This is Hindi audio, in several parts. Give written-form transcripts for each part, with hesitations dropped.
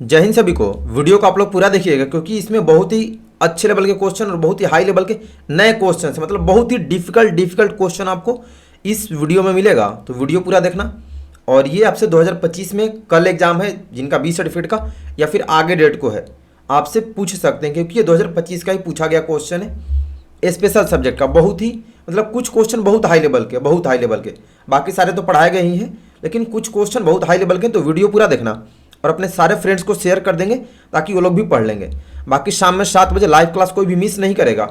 जय हिंद सभी को। वीडियो को आप लोग पूरा देखिएगा क्योंकि इसमें बहुत ही अच्छे लेवल के क्वेश्चन और बहुत ही हाई लेवल के नए क्वेश्चन है, मतलब बहुत ही डिफिकल्ट क्वेश्चन आपको इस वीडियो में मिलेगा। तो वीडियो पूरा देखना। और ये आपसे 2025 में कल एग्जाम है जिनका 20 सर्टिफिकेट का या फिर आगे डेट को है, आपसे पूछ सकते हैं क्योंकि ये 2025 का ही पूछा गया क्वेश्चन है स्पेशल सब्जेक्ट का। बहुत ही मतलब कुछ क्वेश्चन बहुत हाई लेवल के, बाकी सारे तो पढ़ाए गए ही हैं, लेकिन कुछ क्वेश्चन बहुत हाई लेवल के। तो वीडियो पूरा देखना और अपने सारे फ्रेंड्स को शेयर कर देंगे ताकि वो लोग भी पढ़ लेंगे। बाकी शाम में 7 बजे लाइव क्लास कोई भी मिस नहीं करेगा।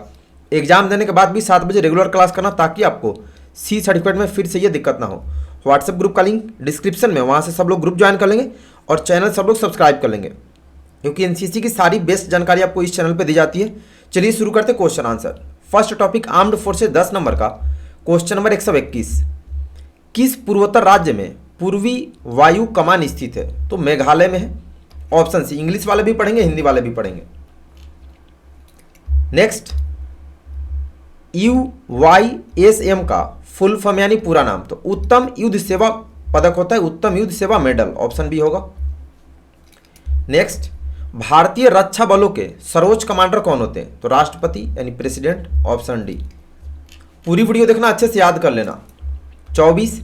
एग्जाम देने के बाद भी 7 बजे रेगुलर क्लास करना ताकि आपको सी सर्टिफिकेट में फिर से ये दिक्कत ना हो। व्हाट्सएप ग्रुप का लिंक डिस्क्रिप्शन में, वहाँ से सब लोग ग्रुप ज्वाइन कर लेंगे और चैनल सब लोग सब्सक्राइब कर लेंगे क्योंकि एनसीसी की सारी बेस्ट जानकारी आपको इस चैनल पर दी जाती है। चलिए शुरू करते question answer. First topic armed forces 10 number का क्वेश्चन नंबर 121। किस पूर्वोत्तर राज्य में पूर्वी वायु कमान स्थित है? तो मेघालय में है। ऑप्शन सी। इंग्लिश वाले भी पढ़ेंगे, हिंदी वाले भी पढ़ेंगे। नेक्स्ट, UYSM का फुल फॉर्म यानी पूरा नाम, तो उत्तम युद्ध सेवा पदक होता है, उत्तम युद्ध सेवा मेडल। ऑप्शन बी होगा। नेक्स्ट, भारतीय रक्षा बलों के सर्वोच्च कमांडर कौन होते हैं? तो राष्ट्रपति यानी प्रेसिडेंट। Option D. पूरी वीडियो देखना, अच्छे से याद कर लेना। 24,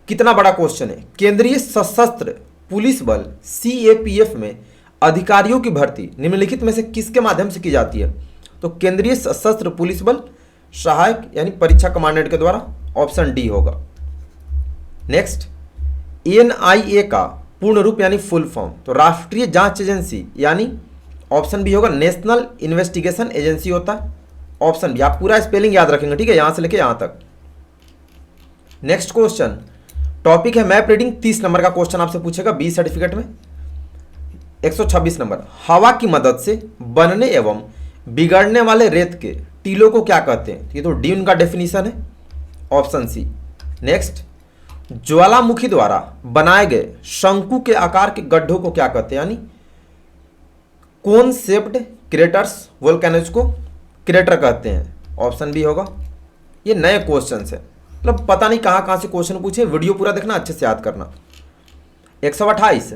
कितना बड़ा क्वेश्चन है। केंद्रीय सशस्त्र पुलिस बल CAPF में अधिकारियों की भर्ती निम्नलिखित में से किसके माध्यम से की जाती है? तो केंद्रीय सशस्त्र पुलिस बल सहायक यानी परीक्षा कमांडेंट के द्वारा। ऑप्शन डी होगा। नेक्स्ट, NIA का पूर्ण रूप यानी फुल फॉर्म, तो राष्ट्रीय जांच एजेंसी यानी ऑप्शन बी होगा नेशनल इन्वेस्टिगेशन एजेंसी होता है। Option B. आप पूरा स्पेलिंग याद रखेंगे, ठीक है, यहां से लेके यहां तक। नेक्स्ट क्वेश्चन टॉपिक है मैप रीडिंग। 30 नंबर का क्वेश्चन आपसे पूछेगा 20 सर्टिफिकेट में। 126 नंबर, हवा की मदद से बनने एवं बिगड़ने वाले रेत के टीलों को क्या कहते हैं? ये तो ड्यून का डेफिनेशन है। Option C. नेक्स्ट, ज्वालामुखी द्वारा बनाए गए शंकु के आकार के गड्ढों को क्या कहते हैं? यानी कोन शेप्ड क्रेटर्स वोल्केनोज को क्रेटर कहते हैं। ऑप्शन बी होगा। ये नए क्वेश्चन है, मतलब पता नहीं कहाँ से क्वेश्चन पूछे। वीडियो पूरा देखना, अच्छे से याद करना। 128,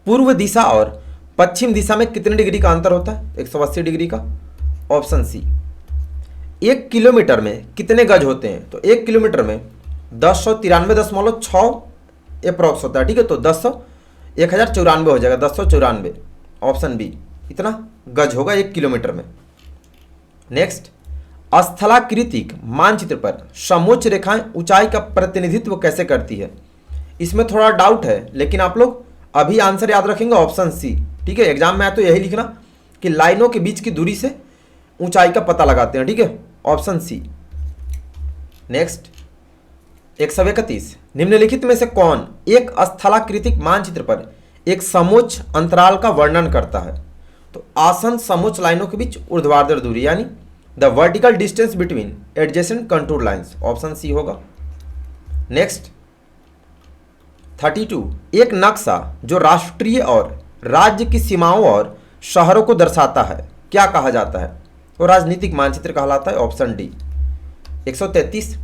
पूर्व दिशा और पश्चिम दिशा में कितने डिग्री का अंतर होता है? 180 डिग्री का। Option C. 1 किलोमीटर में कितने गज होते हैं? तो 1 किलोमीटर में 1093.6 अप्रॉक्स होता है, ठीक है। तो 1094 हो जाएगा, 1094। ऑप्शन बी, इतना गज होगा 1 किलोमीटर में। नेक्स्ट, स्थलाकृतिक मानचित्र पर समोच्च रेखाएं ऊंचाई का प्रतिनिधित्व कैसे करती है? इसमें थोड़ा डाउट है, लेकिन आप लोग अभी आंसर याद रखेंगे ऑप्शन सी, ठीक है। एग्जाम में आया तो यही लिखना कि लाइनों के बीच की दूरी से ऊंचाई का पता लगाते हैं, ठीक है। Option C. नेक्स्ट, 131, निम्नलिखित में से कौन एक स्थलाकृतिक मानचित्र पर एक समोच्च अंतराल का वर्णन करता है? तो आसन समोच्च लाइनों के बीच ऊर्ध्वाधर दूरी यानी the vertical distance between adjacent contour lines. Option C होगा। नेक्स्ट, 32, एक नक्शा जो राष्ट्रीय और राज्य की सीमाओं और शहरों को दर्शाता है क्या कहा जाता है? तो राजनीतिक मानचित्र कहलाता है। Option D. 133,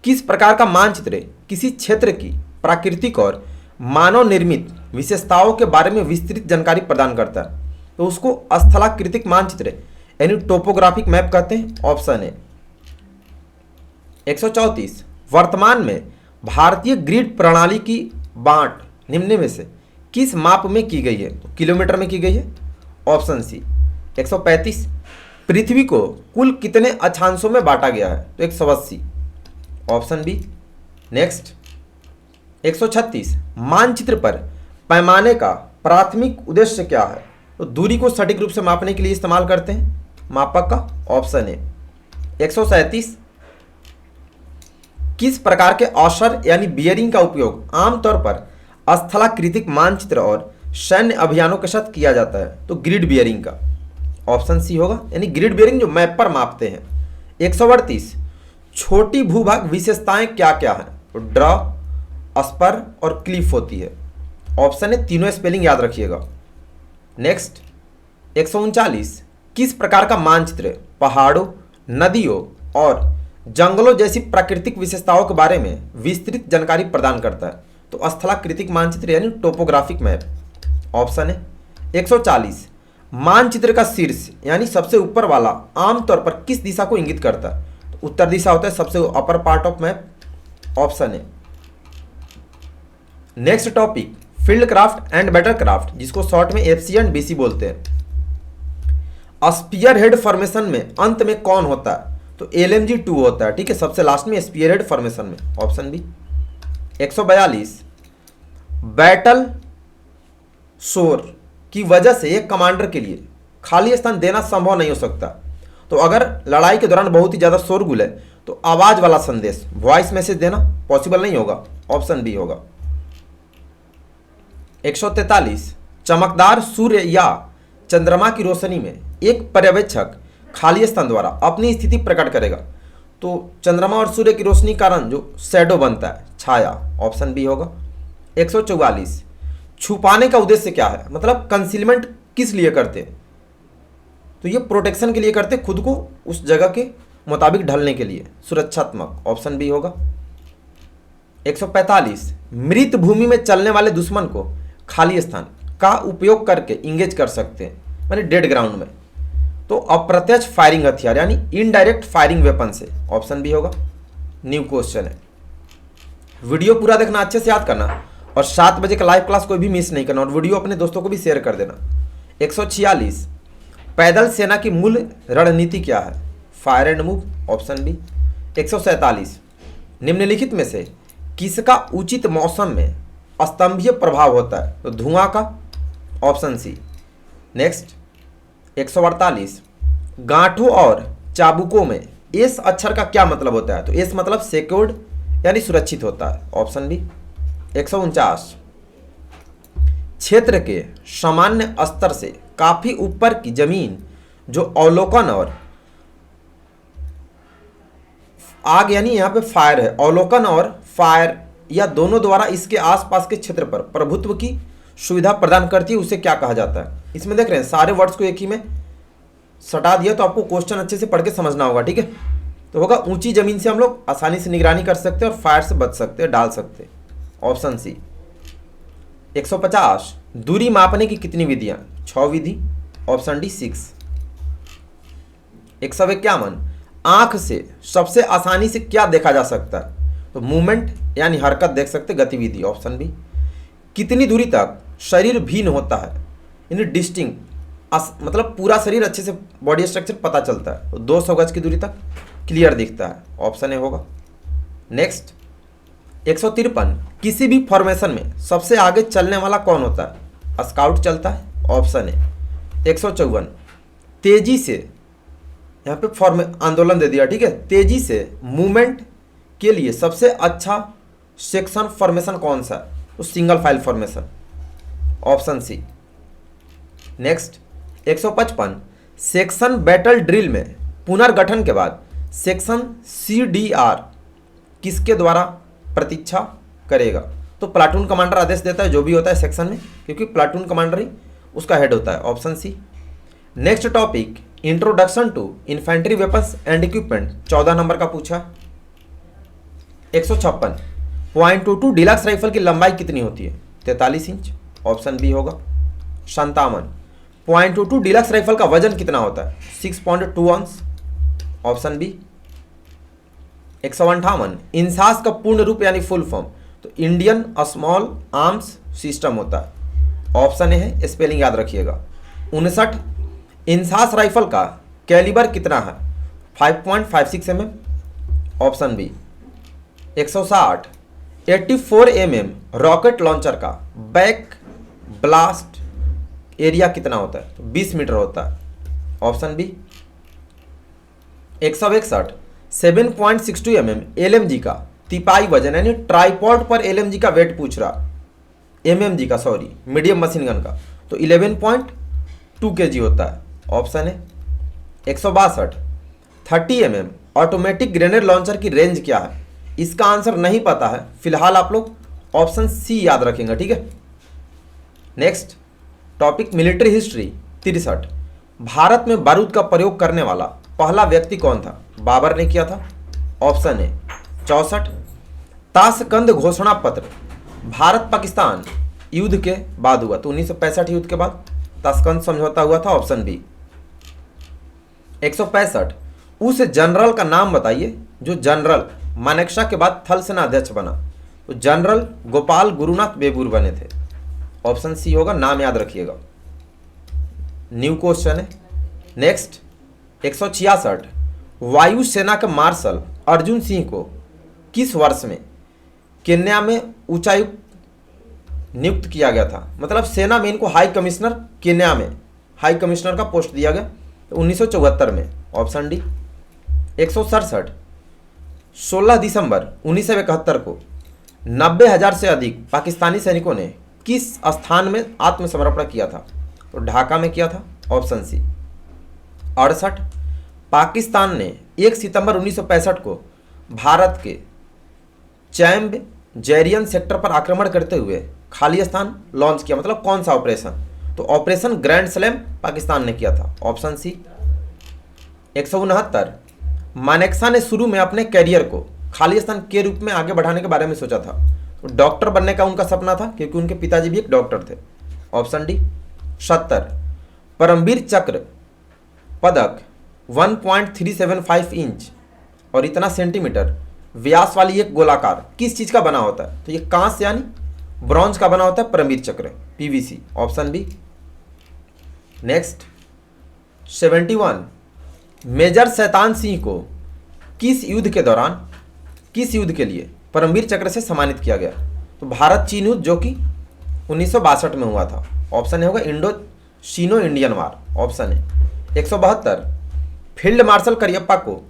किस प्रकार का मानचित्र किसी क्षेत्र की प्राकृतिक और मानव निर्मित विशेषताओं के बारे में विस्तृत जानकारी प्रदान करता है? तो उसको स्थलाकृतिक मानचित्र यानी टोपोग्राफिक मैप कहते हैं। Option A. 134, वर्तमान में भारतीय ग्रिड प्रणाली की बांट निम्न में से किस माप में की गई है? तो किलोमीटर में की गई है। ऑप्शन सी। 135, पृथ्वी को कुल कितने अक्षांशों में बांटा गया है? तो 180। Option B. नेक्स्ट, 136, मानचित्र पर पैमाने का प्राथमिक उद्देश्य क्या है? तो दूरी को सटीक रूप से मापने के लिए इस्तेमाल करते हैं मापक का। Option A. 137, किस प्रकार के औसर यानी बियरिंग का उपयोग आमतौर पर स्थलाकृतिक मानचित्र और सैन्य अभियानों के साथ किया जाता है? तो ग्रिड बियरिंग का। ऑप्शन सी होगा, यानी ग्रिड बियरिंग जो मैप पर मापते हैं। 138, छोटी भूभाग विशेषताएं क्या क्या हैं? तो ड्रॉ, स्पर और क्लिफ होती है। ऑप्शन है, तीनों स्पेलिंग याद रखिएगा। नेक्स्ट, 139, किस प्रकार का मानचित्र पहाड़ों, नदियों और जंगलों जैसी प्राकृतिक विशेषताओं के बारे में विस्तृत जानकारी प्रदान करता है? तो स्थलाकृतिक मानचित्र यानी टोपोग्राफिक मैप। ऑप्शन है 140 मानचित्र का शीर्ष यानी सबसे ऊपर वाला आमतौर पर किस दिशा को इंगित करता है? तो उत्तर दिशा होता है सबसे upper part of map, option है। Next topic field craft and battle craft, जिसको शॉर्ट में एफसी एंड बीसी बोलते हैं। स्पीयर हेड फॉर्मेशन में अंत में कौन होता है? तो LMG-2 होता है, ठीक है, सबसे लास्ट में स्पीयर हेड फॉर्मेशन में, ऑप्शन बी। 142 बैटल शोर की वजह से एक कमांडर के लिए खाली स्थान देना संभव नहीं हो सकता। तो अगर लड़ाई के दौरान बहुत ही ज्यादा शोरगुल है तो आवाज वाला संदेश, वॉइस मैसेज देना पॉसिबल नहीं होगा, ऑप्शन बी होगा। 143 चमकदार सूर्य या चंद्रमा की रोशनी में एक पर्यवेक्षक खाली स्थान द्वारा अपनी स्थिति प्रकट करेगा। तो चंद्रमा और सूर्य की रोशनी के कारण जो शैडो बनता है, छाया, ऑप्शन बी होगा। 144 छुपाने का उद्देश्य क्या है? मतलब कंसीलमेंट किस लिए करते हैं? तो ये प्रोटेक्शन के लिए करते, खुद को उस जगह के मुताबिक ढलने के लिए, सुरक्षात्मक, ऑप्शन बी होगा। 145 मृत भूमि में चलने वाले दुश्मन को खाली स्थान का उपयोग करके इंगेज कर सकते हैं, यानी डेड ग्राउंड में। तो अप्रत्यक्ष फायरिंग हथियार यानी इनडायरेक्ट फायरिंग वेपन से, ऑप्शन बी होगा। न्यू क्वेश्चन है, वीडियो पूरा देखना, अच्छे से याद करना, और 7 बजे का लाइव क्लास कोई भी मिस नहीं करना, और वीडियो अपने दोस्तों को भी शेयर कर देना। 146 पैदल सेना की मूल रणनीति क्या है? Fire and move, option B. 147 निम्नलिखित में से किसका उचित मौसम में स्तंभीय प्रभाव होता है? तो धुआं का, ऑप्शन सी। नेक्स्ट 148 गांठों और चाबुकों में एस अक्षर का क्या मतलब होता है? तो एस मतलब सिक्योर्ड यानी सुरक्षित होता है, ऑप्शन बी। 149 क्षेत्र के सामान्य स्तर से काफी ऊपर की जमीन जो अवलोकन और आग यानी यहाँ पे फायर है, अवलोकन और फायर या दोनों द्वारा इसके आसपास के क्षेत्र पर प्रभुत्व की सुविधा प्रदान करती है, उसे क्या कहा जाता है? इसमें देख रहे हैं सारे वर्ड्स को एक ही में सटा दिया, तो आपको क्वेश्चन अच्छे से पढ़ के समझना होगा, ठीक है। तो होगा ऊंची जमीन से हम लोग आसानी से निगरानी कर सकते हैं और फायर से बच सकते हैं, डाल सकते हैं, ऑप्शन सी। 150 दूरी मापने की कितनी विधियां? 6 विधि, ऑप्शन डी 6। 151 आंख से सबसे आसानी से क्या देखा जा सकता है? तो मूवमेंट यानी हरकत देख सकते, गतिविधि, ऑप्शन बी। कितनी दूरी तक शरीर भिन्न होता है, यानी डिस्टिंक्ट, मतलब पूरा शरीर अच्छे से बॉडी स्ट्रक्चर पता चलता है? तो 200 गज की दूरी तक क्लियर दिखता है, ऑप्शन ए होगा। नेक्स्ट 153 किसी भी फॉर्मेशन में सबसे आगे चलने वाला कौन होता है? स्काउट चलता है, ऑप्शन ए। 154 तेजी से, यहाँ पे आंदोलन दे दिया, ठीक है, तेजी से मूवमेंट के लिए सबसे अच्छा सेक्शन फॉर्मेशन कौन सा है? तो single file formation, option C. Next 155 section battle drill में पुनर्गठन के बाद सेक्शन CDR किसके द्वारा प्रतीक्षा करेगा? तो प्लाटून कमांडर आदेश देता है जो भी होता है सेक्शन में, क्योंकि प्लाटून कमांडर ही उसका हेड होता है, option C. Next topic introduction to infantry weapons and equipment, 14 number का पूछा। 156 .22 डिलक्स राइफल की लंबाई कितनी होती है? 43 इंच, ऑप्शन बी होगा। 57 .22 डिलक्स राइफल का वजन कितना होता है? 6.2 ऑन्स, ऑप्शन बी। 158 इंसास का पूर्ण रूप यानी फुल फॉर्म, तो इंडियन स्मॉल आर्म्स सिस्टम होता है, ऑप्शन ए है, स्पेलिंग याद रखिएगा। 59 इंसास राइफल का कैलिबर कितना है? 5.56 mm, option B. 160 84 mm rocket launcher का बैक ब्लास्ट एरिया कितना होता है? तो 20 मीटर होता है, ऑप्शन बी। 161 7.62 mm LMG का तिपाई वजन यानी ट्राईपॉड पर LMG का वेट पूछ रहा, MMG का सॉरी, मीडियम मशीन गन का, तो 11.2 kg होता है, ऑप्शन है। 162 30 mm ऑटोमेटिक ग्रेनेड लॉन्चर की रेंज क्या है? इसका आंसर नहीं पता है फिलहाल, आप लोग ऑप्शन सी याद रखेंगे, ठीक है। Next topic military history 63 Bharat में बारूद का प्रयोग करने वाला पहला व्यक्ति कौन था? बाबर ने किया था, ऑप्शन ए। 64 ताशकंद घोषणा पत्र भारत पाकिस्तान युद्ध के बाद हुआ? तो 1965 युद्ध के बाद ताशकंद समझौता हुआ था, ऑप्शन बी। 165 उस जनरल का नाम बताइए जो जनरल मानेकशॉ के बाद थल सेना अध्यक्ष बना। तो जनरल गोपाल गुरुनाथ बेबूर बने थे, ऑप्शन सी होगा, नाम याद रखिएगा, न्यू क्वेश्चन है। नेक्स्ट 166 वायुसेना के मार्शल अर्जुन सिंह को किस वर्ष में केन्या में उच्चायुक्त नियुक्त किया गया था? मतलब सेना में इनको हाई कमिश्नर, केन्या में हाई कमिश्नर का पोस्ट दिया गया, तो 1974 में, ऑप्शन डी। 167 16 दिसंबर 1971 को 90,000 से अधिक पाकिस्तानी सैनिकों ने किस स्थान में आत्मसमर्पण किया था? तो ढाका में किया था, ऑप्शन सी। 68 पाकिस्तान ने 1 सितंबर 1965 को भारत के चैम्ब जैरियन सेक्टर पर आक्रमण करते हुए खाली स्थान लॉन्च किया, मतलब कौन सा ऑपरेशन? तो ऑपरेशन ग्रैंड स्लैम पाकिस्तान ने किया था, ऑप्शन सी। 169 मानेकशॉ ने शुरू में अपने कैरियर को खालिस्तान के रूप में आगे बढ़ाने के बारे में सोचा था। तो डॉक्टर बनने का उनका सपना था, क्योंकि उनके पिताजी भी एक डॉक्टर थे, ऑप्शन डी। 70 परमवीर चक्र पदक 1.375 इंच और इतना सेंटीमीटर व्यास वाली एक गोलाकार किस चीज का बना होता है? तो ये कांच यानी ब्रॉन्ज का बना होता है Paramvir Chakra, PVC, option B. Next 71 major Shaitan Singh को किस युद्ध के दौरान, किस युद्ध के लिए परमवीर चक्र से सम्मानित किया गया? तो भारत चीन युद्ध, जो कि 1962 में हुआ था, ऑप्शन ए होगा Indo Chino Indian war, option A. 172 field marshal Cariappa को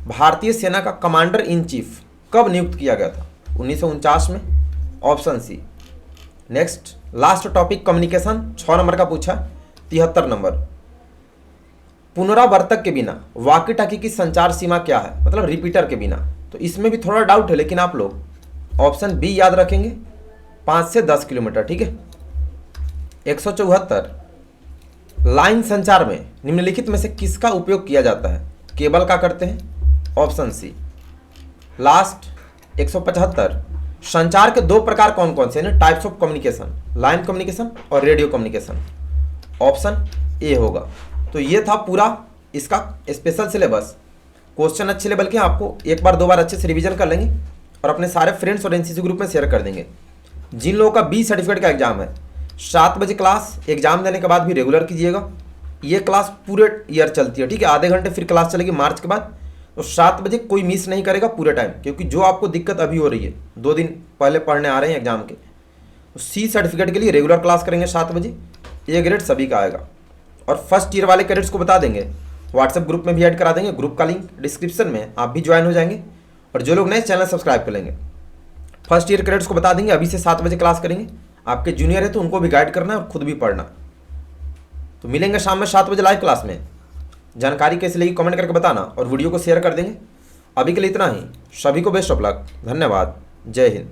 भारतीय सेना का कमांडर इन चीफ कब नियुक्त किया गया था? 1949 में, option C. Next last topic communication, 6 number का पूछा। 73 नंबर पुनरावर्तक के बिना वॉकी टॉकी की संचार सीमा क्या है? मतलब रिपीटर के बिना। तो इसमें भी थोड़ा डाउट है, लेकिन आप लोग ऑप्शन बी याद रखेंगे, 5 से 10 किलोमीटर, ठीक है। 174 लाइन संचार में निम्नलिखित में से किसका उपयोग किया जाता है? केबल का करते हैं, ऑप्शन सी। लास्ट 175 संचार के 2 प्रकार कौन कौन से हैं? Types of communication, line communication और रेडियो कम्युनिकेशन, ऑप्शन ए होगा। तो ये था पूरा इसका स्पेशल सिलेबस। क्वेश्चन अच्छे लेवल के, आपको एक बार 2 बार अच्छे से रिवीजन कर लेंगे और अपने सारे फ्रेंड्स और एनसीसी ग्रुप में शेयर कर देंगे। जिन लोगों का बी सर्टिफिकेट का एग्जाम है, 7 बजे क्लास, एग्जाम देने के बाद भी रेगुलर कीजिएगा। ये क्लास पूरे ईयर चलती है, ठीक है, आधे घंटे फिर क्लास चलेगी मार्च के बाद। तो 7 बजे कोई मिस नहीं करेगा पूरे टाइम, क्योंकि जो आपको दिक्कत अभी हो रही है, 2 दिन पहले पढ़ने आ रहे हैं एग्जाम के, तो सी सर्टिफिकेट के लिए रेगुलर क्लास करेंगे 7 बजे, ए ग्रेड सभी का आएगा। और फर्स्ट ईयर वाले कैडेट्स को बता देंगे, व्हाट्सएप ग्रुप में भी ऐड करा देंगे, ग्रुप का लिंक डिस्क्रिप्शन में, आप भी ज्वाइन हो जाएंगे। और जो लोग नए चैनल सब्सक्राइब कर लेंगे, फर्स्ट ईयर कैडेट्स को बता देंगे अभी से 7 बजे क्लास करेंगे। आपके जूनियर है तो उनको भी गाइड करना है और खुद भी पढ़ना। तो मिलेंगे शाम में 7 बजे लाइव क्लास में। जानकारी कैसे लगी कमेंट करके बताना और वीडियो को शेयर कर देंगे। अभी के लिए इतना ही, सभी को बेस्ट ऑफ लक, धन्यवाद, जय हिंद।